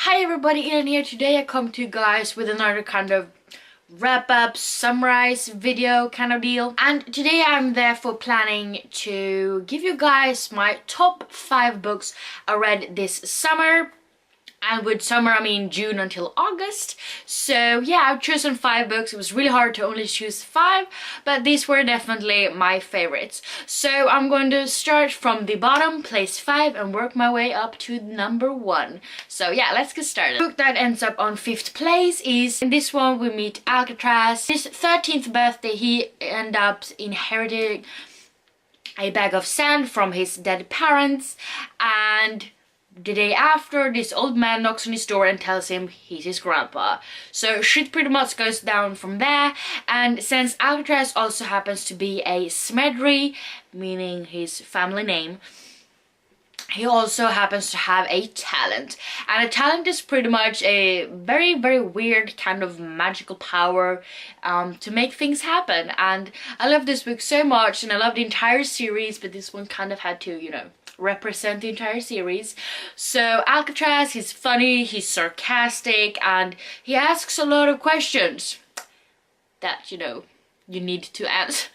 Hi everybody, Ian here. Today I come to you guys with another kind of wrap up, summarize video kind of deal. And today I'm therefore planning to give you guys my top 5 books I read this summer. And with summer I mean June until August. So yeah, I've chosen 5 books. It was really hard to only choose 5, but these were definitely my favorites. So I'm going to start from the bottom, place 5, and work my way up to number 1. So yeah, let's get started. The book that ends up on 5th place is, in this one we meet Alcatraz. His 13th birthday he ends up inheriting a bag of sand from his dead parents, and the day after, this old man knocks on his door and tells him he's his grandpa. So shit pretty much goes down from there. And since Alcatraz also happens to be a Smedley, meaning his family name, he also happens to have a talent. And a talent is pretty much a very, very weird kind of magical power to make things happen. And I love this book so much, and I love the entire series, but this one kind of had to, you know, represent the entire series. So Alcatraz, he's funny, he's sarcastic, and he asks a lot of questions that, you know, you need to answer.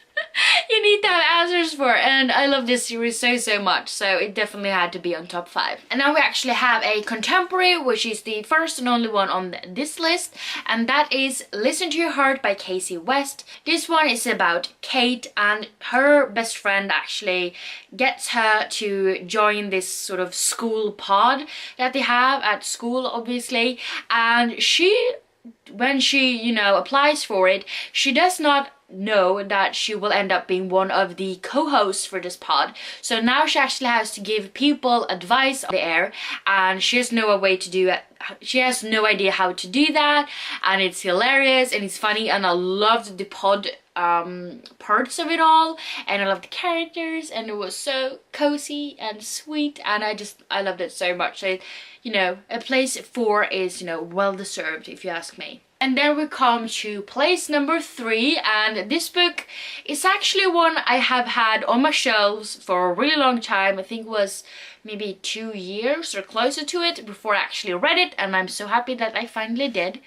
You need to have answers for, and I love this series so much, so it definitely had to be on top 5. And now we actually have a contemporary, which is the first and only one on this list, and that is Listen to Your Heart by Casey West. This one is about Kate, and her best friend actually gets her to join this sort of school pod that they have at school, obviously, and when she, you know, applies for it, she does not know that she will end up being one of the co-hosts for this pod. So now she actually has to give people advice on the air, and she has no way to do it. She has no idea how to do that, and it's hilarious and it's funny, and I loved the pod parts of it all, and I loved the characters, and it was so cozy and sweet, and I loved it so much. So, you know, a place 4 is, you know, well deserved if you ask me. And then we come to place number 3, and this book is actually one I have had on my shelves for a really long time. I think it was maybe 2 years or closer to it before I actually read it, and I'm so happy that I finally did.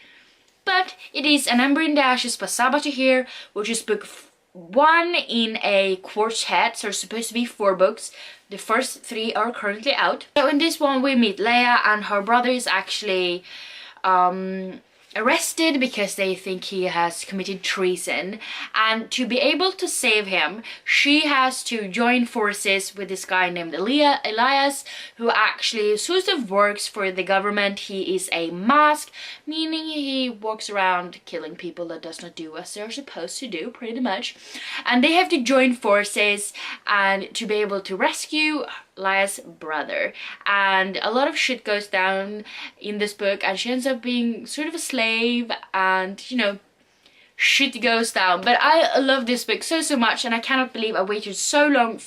But it is An Ember in the Ashes by Sabaa Tahir, which is book 1 in a quartet, so it's supposed to be 4 books. The first 3 are currently out. So in this one we meet Leia, and her brother is actually arrested because they think he has committed treason, and to be able to save him she has to join forces with this guy named Elias, who actually sort of works for the government. He is a mask, meaning he walks around killing people that does not do as they're supposed to do, pretty much, and they have to join forces and to be able to rescue Elias' brother. And a lot of shit goes down in this book, and she ends up being sort of a slave, and you know, shit goes down. But I love this book so much, and I cannot believe I waited so long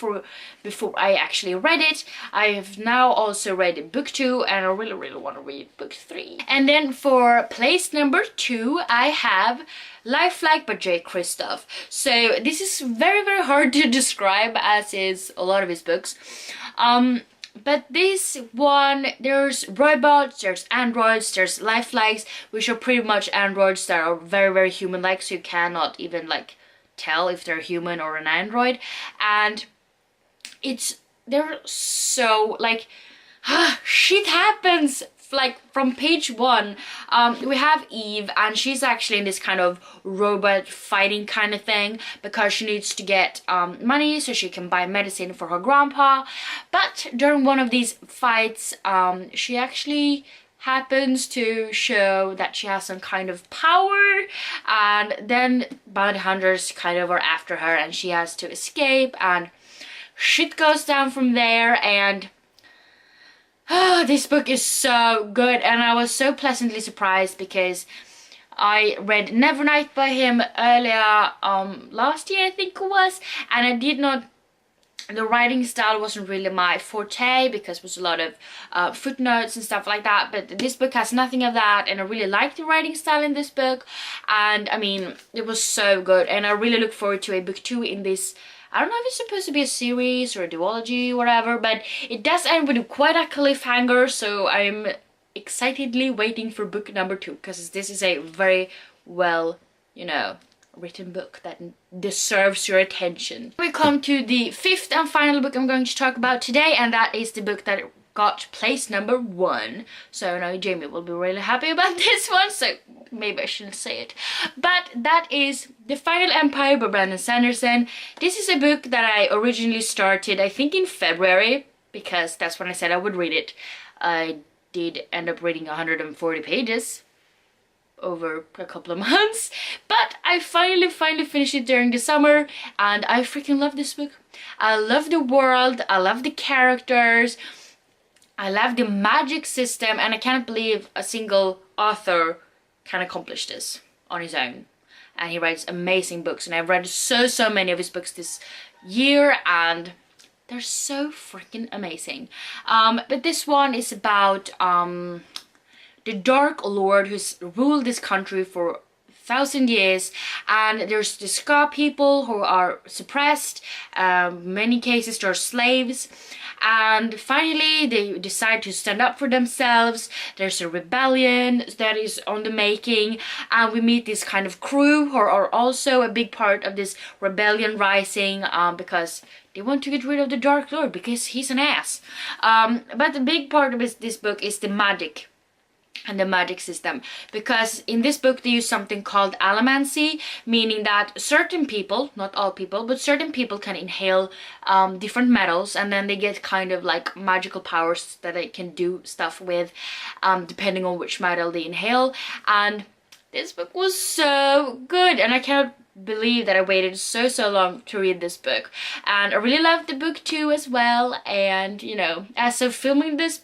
before I actually read it. I have now also read book 2, and I really want to read book 3. And then for place number 2 I have Lifelike by Jay Kristoff. So this is very hard to describe, as is a lot of his books. But this one, there's robots, there's androids, there's lifelikes, which are pretty much androids that are very human-like, so you cannot even like tell if they're human or an android. And they're so like shit happens. Like from page 1 we have Eve, and she's actually in this kind of robot fighting kind of thing because she needs to get money so she can buy medicine for her grandpa. But during one of these fights she actually happens to show that she has some kind of power, and then bounty hunters kind of are after her, and she has to escape, and shit goes down from there. And this book is so good, and I was so pleasantly surprised because I read Nevernight by him earlier last year, I think it was, and I did not, the writing style wasn't really my forte because it was a lot of footnotes and stuff like that, but this book has nothing of that, and I really liked the writing style in this book, and I mean, it was so good, and I really look forward to a book 2 in this. I don't know if it's supposed to be a series or a duology or whatever, but it does end with quite a cliffhanger, so I'm excitedly waiting for book number 2, because this is a very well, you know, written book that deserves your attention. We come to the 5th and final book I'm going to talk about today, and that is the book that got place number 1. So I know Jamie will be really happy about this one, so maybe I shouldn't say it. But that is The Final Empire by Brandon Sanderson. This is a book that I originally started, I think in February, because that's when I said I would read it. I did end up reading 140 pages over a couple of months, but I finally finished it during the summer, and I freaking love this book. I love the world, I love the characters, I love the magic system, and I can't believe a single author can accomplish this on his own. And he writes amazing books, and I've read so many of his books this year, and they're so freaking amazing. But this one is about the Dark Lord who's ruled this country for 1,000 years, and there's the Ska people who are suppressed. Many cases they're slaves, and finally they decide to stand up for themselves. There's a rebellion that is on the making, and we meet this kind of crew who are also a big part of this rebellion rising, because they want to get rid of the Dark Lord because he's an ass. But the big part of this book is the magic and the magic system, because in this book they use something called allomancy, meaning that certain people, not all people, but certain people can inhale different metals, and then they get kind of like magical powers that they can do stuff with, depending on which metal they inhale. And this book was so good, and I cannot believe that I waited so long to read this book. And I really loved the book too as well, and you know, as of filming this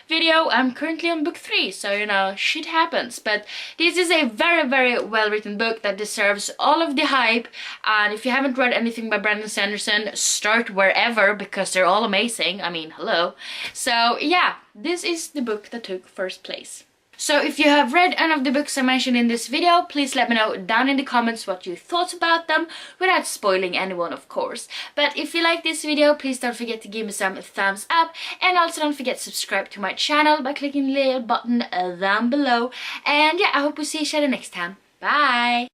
video I'm currently on book 3, so you know, shit happens. But this is a very well written book that deserves all of the hype, and if you haven't read anything by Brandon Sanderson, start wherever, because they're all amazing. I mean, hello. So yeah, this is the book that took first place. So if you have read any of the books I mentioned in this video, please let me know down in the comments what you thought about them, without spoiling anyone, of course. But if you like this video, please don't forget to give me some thumbs up, and also don't forget to subscribe to my channel by clicking the little button down below. And yeah, I hope we see each other next time. Bye!